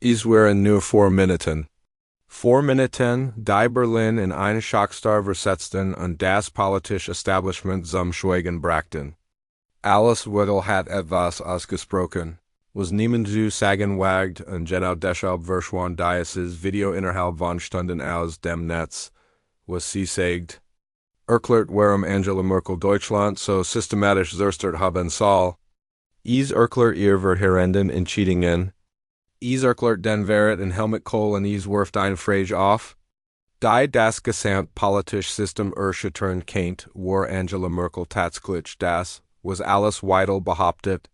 Es wären nur 4 Minuten. 4 Minuten, die Berlin in eine Schockstarre versetzten und das politische Establishment zum Schweigen brachten. Alles Weidel hat etwas ausgesprochen, was niemand zu sagen wagt, und genau deshalb verschwand dieses Video innerhalb von Stunden aus dem Netz, was sie sagt. Erklärt warum Angela Merkel Deutschland so systematisch zerstört haben soll. Es erklärt ihr verheerenden Entscheidungen. Es erklärt den Wert in Helmut Kohl und es wirft eine Frage auf. Die das gesamtpolitische System erschüttern kennt, war Angela Merkel tatsächlich das, was alles Weidel behauptet.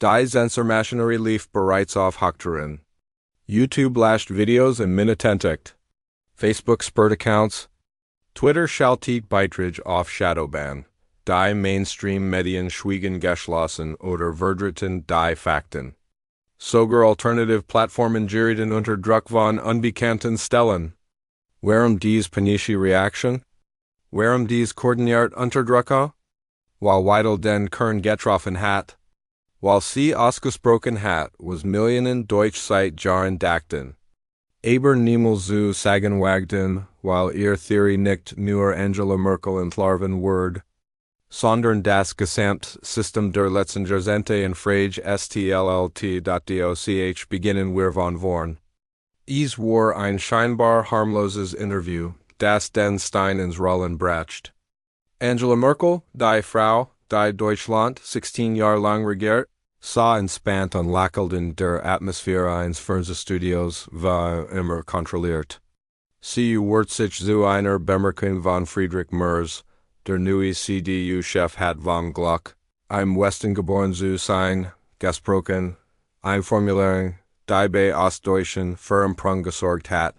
Die Zensurmaschinerie lief bereits auf Hochtouren. YouTube lascht Videos in Minutentakt. Facebook sperrt Accounts. Twitter schaltet Beiträge auf Shadowban. Die Mainstream-Medien schwiegen geschlossen oder verdrehten die Fakten. Sogar Alternative-Plattformen gerieten unter Druck von unbekannten Stellen. Warum dies panische Reaktion? Warum dies koordiniert Unterdruck? Weil Weidel den Kern getroffen hat. Weil sie ausgesprochen hat, was Millionen Deutschzeit Jahren dachten. Aber niemals zu sagen wagten, weil ihr Theorie nicht nur Angela Merkel entlarven wird, sondern das Gesamtsystem der letzten Jahrzehnte in Frage STLLT.DOCH beginnen wir von vorn. Es war ein scheinbar harmloses Interview, das den Stein ins Rollen bracht. Angela Merkel, die Frau, die Deutschland 16 Jahre lang regiert, sah entspannt und lächelt in der Atmosphäre eines Fernsehstudios, war immer kontrolliert. Sie wird sich zu einer Bemerkung von Friedrich Merz, der neue CDU-Chef hat von Glück, im Westen geboren zu sein, gesprochen, eine Formulierung, die bei Ostdeutschen für Empörung gesorgt hat.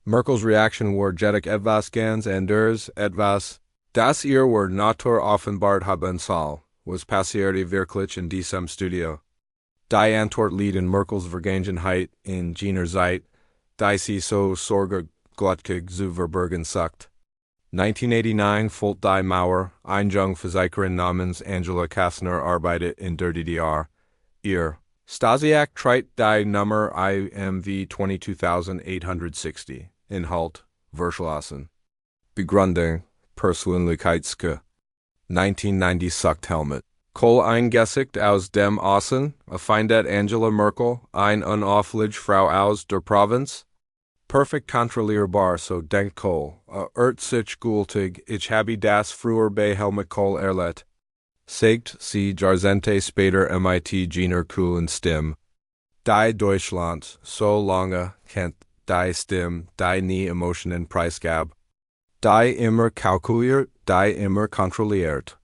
Merkels Reaktion war jedoch etwas ganz anderes, etwas, das ihr war Natur offenbart haben soll, was passierte wirklich in diesem Studio. Die Antwort liegt in Merkels Vergangenheit in jener Zeit, die sie so sorgglücklich zu verbergen sucht. 1989 folgt die Mauer, eine Physikerin namens Angela Kastner arbeitet in der DDR. Ihr Stasiak trägt die Nummer IMV 22860. Inhalt, verschlossen. Begründung, Persönlichkeitske. 1990 sucht Helmut Kohl eingeschickt aus dem Osten, erfindet Angela Merkel, eine unaufliche Frau aus der Provinz. Perfekt kontrollierbar, so denkt Kohl, sich gültig, ich habe das früher bei Helmut Kohl erlebt. Sagt sie Jahrzehnte später MIT jener coolen Stimme. Die Deutschland, so lange kennt, die Stimme, die nie Emotionen preisgab. Die immer kalkuliert, die immer kontrolliert.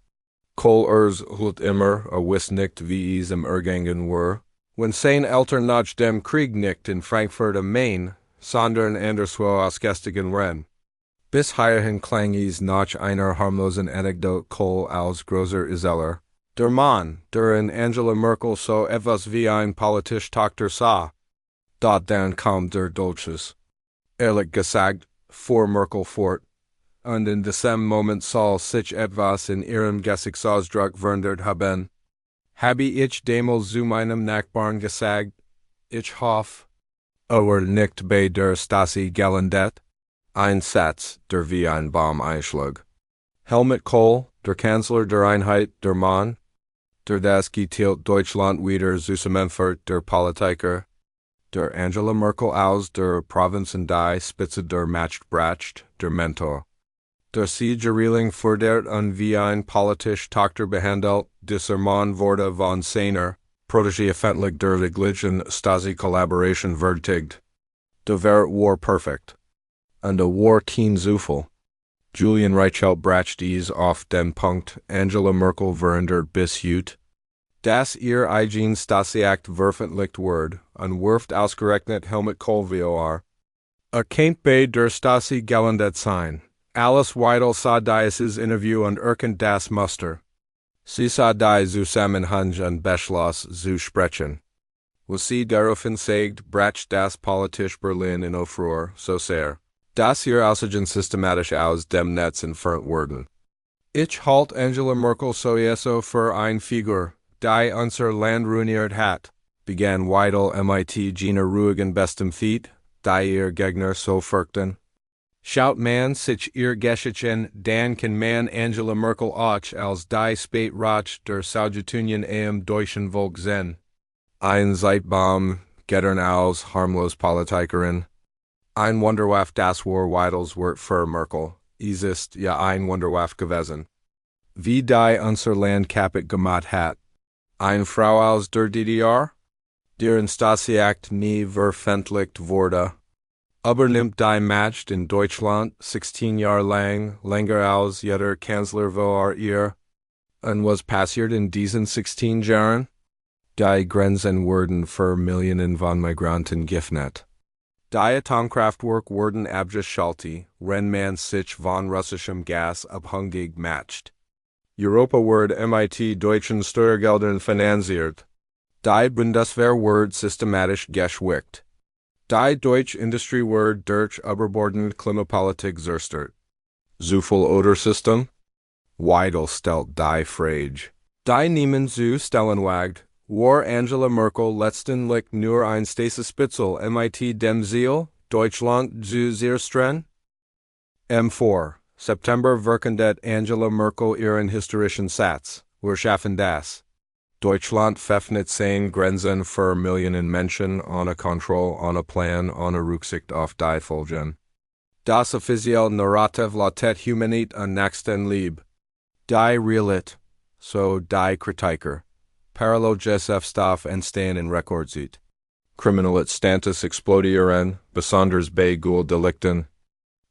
Kohl hult immer, wiss nicht wie es im Ergangen war, wenn sein Eltern nach dem Krieg nicht in Frankfurt am Main, sondern anderswo aus gestigen Renn. Bis hierhin klang es nach einer harmlosen Anekdote Kohl als großer Erzähler. Der Mann, der in Angela Merkel so etwas wie ein politisch Tochter sah. Dort dann kam der Dolches. Ehrlich gesagt, fuhr Merkel fort. Und in diesem Moment soll sich etwas in ihrem Gesichtsausdruck verändert haben. Habe ich damals zu meinem Nachbarn gesagt, ich hoffe, nicht bei der Stasi gelandet? Ein Satz, der wie ein Baum einschlug. Helmut Kohl, der Kanzler der Einheit, der Mann, der das geteilt Deutschland wieder zusammenführt, der Politiker, der Angela Merkel aus der Provinz in die Spitze der Macht bracht, der Mentor. Der sie Gereeling fordert und wie ein politisch Tochter behandelt, disserman wurde von seiner Protégé öffentlich der Reglichen Stasi-Collaboration verteidigt. Der Wert war perfekt. Und der war kein Zufall. Julian Reichelt bracht dies auf den Punkt, Angela Merkel verändert bis heute. Das ihr eigen Stasi-Akt veröffentlicht wird, und wirft ausgerechnet Helmut Kohl vor. Kennt bei der Stasi gelandet sein. Alice Weidel sah dieses Interview und erkennt das Muster. Sie sah die Zusammenhang und beschloss zu sprechen. Was sie daraufhin sagt, bracht das politische Berlin in Aufruhr, so sehr, dass ihr Aussagen systematisch aus dem Netz entfernt wurden. Ich halte Angela Merkel sowieso für eine Figur, die unser Land ruiniert hat. began Weidel mit Gina ruhigen bestem Feet, die ihr Gegner so fürchten. Schaut man sich ihr Geschichten dann kann man Angela Merkel auch als die Spätratsch der Sowjetunion am deutschen Volk sehen. Ein Zeitbaum, Gettern als harmlos Politikerin. Ein Wunderwaffe das war Weidels Wort für Merkel, es ist ja ein Wunderwaffe gewesen. Wie die unser Land kaputt gemacht hat. Ein Frau aus der DDR? Deren Stasi-Akt nie veröffentlicht wurde. Übernimmt die Macht in Deutschland 16 Jahre lang, länger als jeder Kanzler vor ihr. Und was passiert in diesen 16 Jahren? Die Grenzen wurden für Millionen von Migranten geöffnet. Die Atomkraftwerke wurden abgeschaltet, wenn man sich von russischem Gas abhängig macht. Europa wird mit deutschen Steuergeldern finanziert. Die Bundeswehr wird systematisch geschwächt. Die deutsche Industrie wird durch überbordende Klimapolitik zerstört. Zu viel Oder-System? Weidel stellt die Frage. Die niemand zu stellen wagt, war Angela Merkel letztendlich nur ein Stasis-Spitzel mit dem Ziel, Deutschland zu zerstreuen? M4. September verkündet Angela Merkel ihren historischen Satz. Wir schaffen das. Deutschland öffnet seine Grenzen für Millionen Menschen ohne Kontrolle, ohne Plan, ohne Rücksicht auf die Folgen. Das offizielle Narrativ lautet Humanität und Nächstenliebe. Die Realität, so die Kritiker. Paralogisef Stoff entstehen in Rekordzeit. Kriminalitätsstatus explodieren, besonders bei Delikten.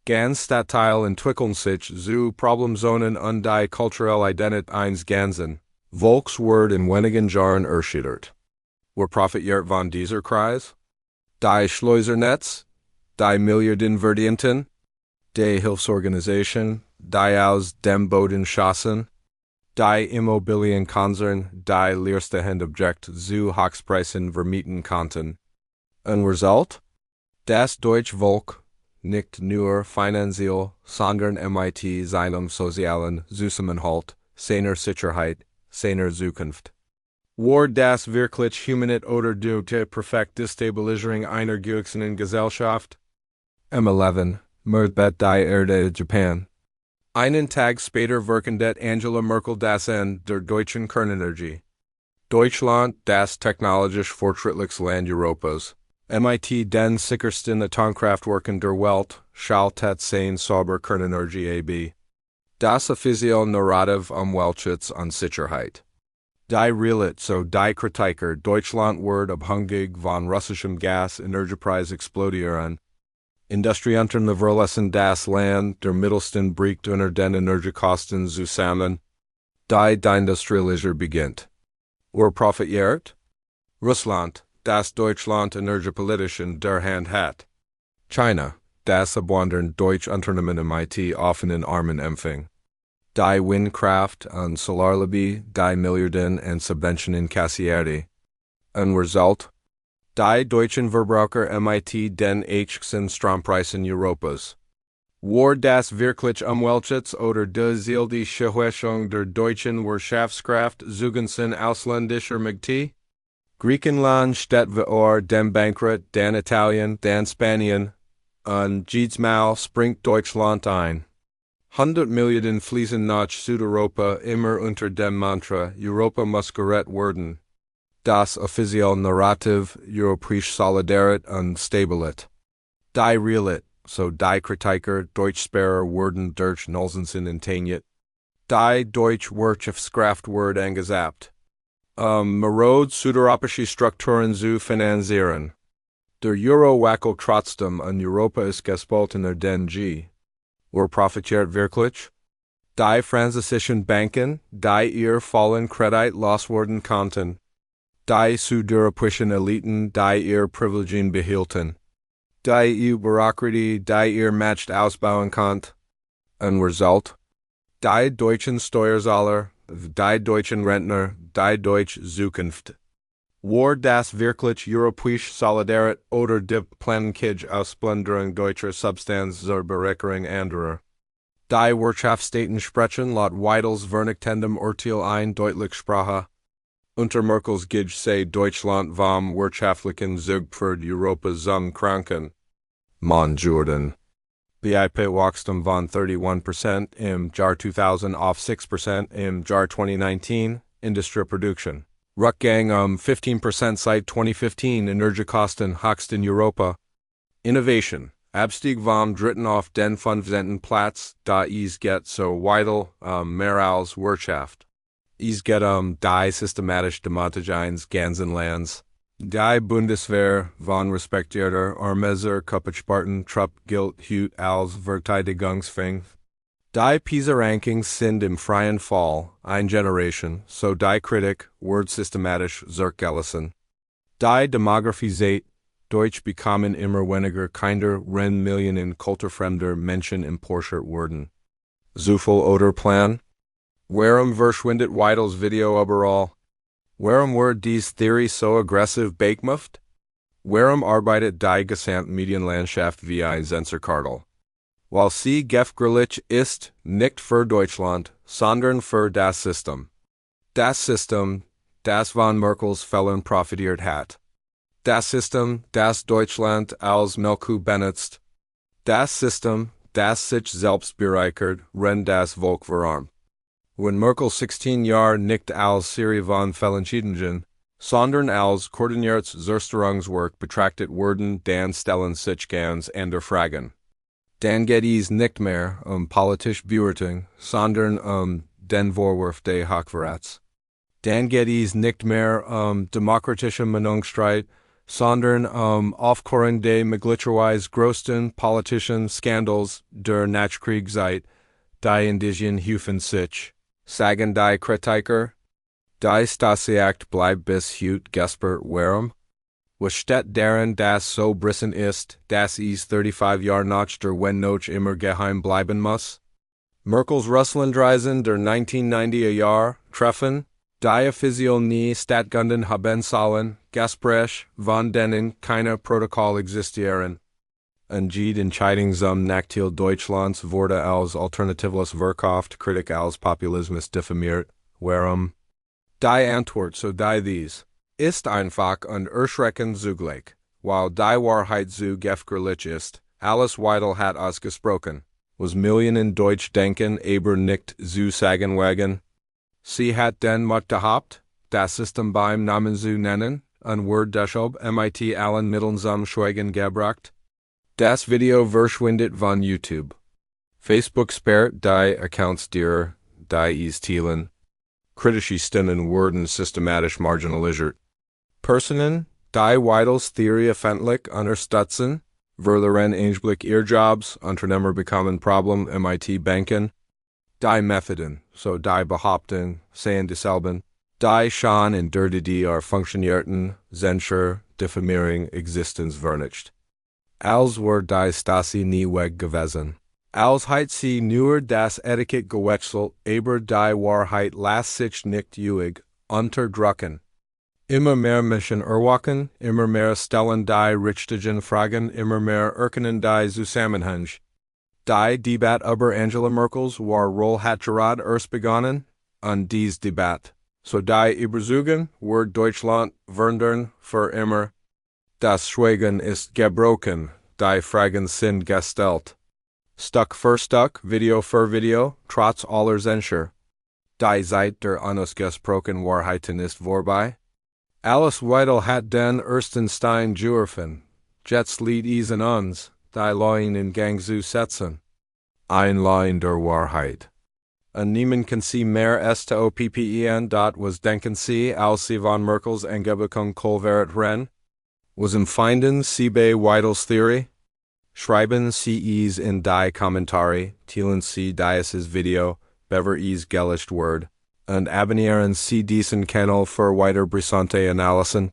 Ganz Stadtteil entwickeln sich zu Problemzonen und die kulturelle Identität eines Ganzen. Volkswort in wenigen Jahren erschüttert. Wer profitiert von dieser Kreis? Die Schleusernetz, die Milliardenverdienten, die Hilfsorganisation, die aus dem Boden schossen, die Immobilienkonzern, die leerstehend Objekt zu Hochpreisen vermieten konnten. Ein Result? Das deutsche Volk, nicht nur finanziell, sondern mit seinem sozialen Zusammenhalt, seiner Sicherheit, seiner Zukunft. War das wirklich Humanität oder die perfekt Destabilisierung einer gewachsenen Gesellschaft? M11. Mordbett die Erde Japan. Einen Tag später verkündet Angela Merkel das Ende der deutschen Kernenergie. Deutschland, das technologisch fortschrittlichste Land Europas, mit den sichersten Atomkraftwerken der Welt, schaltet seine saubere Kernenergie ab. Das offizielle Narrativ Umweltschutz und Sicherheit. Die Realität, so die Kritiker, Deutschland wird abhängig von russischem Gas, Energiepreis explodieren. Industrieunternehmen verlassen das Land, der Mittelstand bricht unter den Energiekosten zusammen. Die Deindustrialisierung beginnt. Wer profitiert? Russland, das Deutschland energiepolitisch in der Hand hat. China, das abwandern deutsche Unternehmen mit offenen Armen empfing. Die Windkraft und Solarlobby, die Milliarden und Subventionen kassierte. Ein Result? Die deutschen Verbraucher mit den höchsten Strompreisen Europas. War das wirklich Umweltschutz oder die Ziel die Schwächung der deutschen Wirtschaftskraft zugunsten ausländischer Mächte? Griechenland steht vor dem Bankrott, dann Italien, dann Spanien, und jedes springt Deutschland ein. 100 Milliarden fließen nach Südeuropa immer unter dem Mantra, Europa muss gerettet werden. Das offizielle Narrativ, europäische Solidarität und Stabilität. Die Realität, so die Kritiker, Deutschsprachiger wurden durch Nullsinn intaniert. Die deutsche Wirtschaftskraft wird angesappt. Marode südeuropäische Strukturen zu finanzieren. Der Euro wackelt trotzdem und Europa ist gespaltener denn je. Wer profitiert wirklich? Die französischen Banken, die ihr vollen Kredit loswerden konnten. Die südeuropäischen Eliten, die ihr Privilegien behielten. Die EU-Bürokratie, die ihr Macht ausbauen konnte. Ein Result? Die deutschen Steuerzahler, die deutschen Rentner, die deutsche Zukunft. War das wirklich europäische Solidarität oder die planmäßige Ausplünderung deutscher Substanz zur Bereicherung anderer? Die Wirtschaftsstaaten sprechen laut Weidels vernichtendem Urteil ein deutliche Sprache. Unter Merkels Gij sei Deutschland vom wirtschaftlichen Zug für Europa zum Kranken. Jordan. BIP Wachstum von 31% im Jahr 2000 auf 6% im Jahr 2019, Industrie Production. Rückgang 15% seit 2015, Energiekosten höchst in Europa. Innovation. Abstieg vom dritten auf den 15. Platz, da es geht so weiter, mehr als Wirtschaft. Es geht die systematisch Demontage eines ganzen Lands. Die Bundeswehr von respektierter Armeeser Kampfsparten Trupp gilt heute als Verteidigungsfähig. Die PISA-Rankings sind im freien Fall, eine Generation, so die Kritik wird systematisch zurückgelassen. Die Demografie seit Deutsch bekommen immer weniger Kinder, wenn Millionen kulturfremder Menschen importiert wurden. Zufall oder Plan? Warum verschwindet Weidels Video überall? Warum wird diese Theorie so aggressiv bekämpft? Warum arbeitet die gesamte Medienlandschaft wie ein Zensurkartel? Weil sie gefährlich ist, nicht für Deutschland, sondern für das System. Das System, das von Merkels Fehlern profitiert hat. Das System, das Deutschland als Melku benutzt. Das System, das sich selbst bereichert, wenn das Volk verarmt. Wenn Merkel 16 Jahre nicht als Serie von Fehlentscheidungen, sondern als koordiniertes Zerstörungswerk betrachtet wurden, dann stellen sich ganz andere Fragen. Dann geht es nicht mehr politische Bewertung, sondern den Vorwurf des Hochverrats. Dann geht es nicht mehr demokratische Meinungsstreit, sondern Aufklärung des möglicherweise größten politischen Skandals der Nachkriegszeit, die indigenen Häufen sich. Sagen die Kritiker, die Stasi-Akt bleibt bis heute gesperrt. Warum? Was steht darin, dass so brissend ist, dass es 35 Jahre nach der Wende immer geheim bleiben muss? Merkels Russlandreisen der 1990er Jahre treffen, die offiziell nie stattgefunden haben sollen, Gespräch, von denen keine Protokoll existieren. Jede Entscheidung zum Nachteil Deutschlands wurde als alternativlos verkauft, Kritik als Populismus diffamiert. Warum? Die Antwort so die dies ist einfach und erschreckend zugleich. Weil die Wahrheit so gefährlich ist, alles Weidel hat ausgesprochen. Was Millionen Deutsch denken, aber nicht zu sagen wegen. Sie hat den Mut gehabt, das System beim Namen zu nennen, und wird deshalb mit allen Mitteln zum Schweigen gebracht. Das Video verschwindet von YouTube. Facebook sperrt die Accounts derer, die es teilen. Kritische Stimmen wurden systematisch marginalisiert. Personen, die Weidels Theorie öffentlich unterstützen, verlieren eigentlich ihre Jobs, Unternehmer bekommen Probleme, Banken. Die Methoden, so die Behauptung, seien dieselben. Die schon in der die funktionierten, Zensur, Diffamierung, Existenz vernichtet. Als wird die Stasi nie weg gewesen. Als hat sie nur das Etikett gewechselt, aber die Wahrheit lässt sich nicht ruhig unterdrücken. Immer mehr Menschen erwachen, immer mehr stellen die richtigen Fragen, immer mehr erkennen die Zusammenhänge. Die Debatte über Angela Merkels Rolle hat gerade erst begonnen, und dies Debatte, so die Überzeugung wird Deutschland verändern für immer. Das Schweigen ist gebrochen, die Fragen sind gestellt. Stück für Stück, Video für Video, trotz aller Zensur. Die Zeit der unausgesprochenen Wahrheiten ist vorbei. Alice Weidel hat den ersten Stein geworfen. Jetzt liegt es an uns, die Leuen in Gang zu setzen. Ein Leuen der Wahrheit. Und niemand kann sie mehr stoppen, was denken sie, als sie von Merkels Angebung Kolveret ren? Was empfinden sie bei Weidels Theorie? Schreiben sie es in die Kommentare, teilen sie dieses Video, bever es gelöscht wird, und abonnieren sie diesen Kanal für weiter brisante Analysen.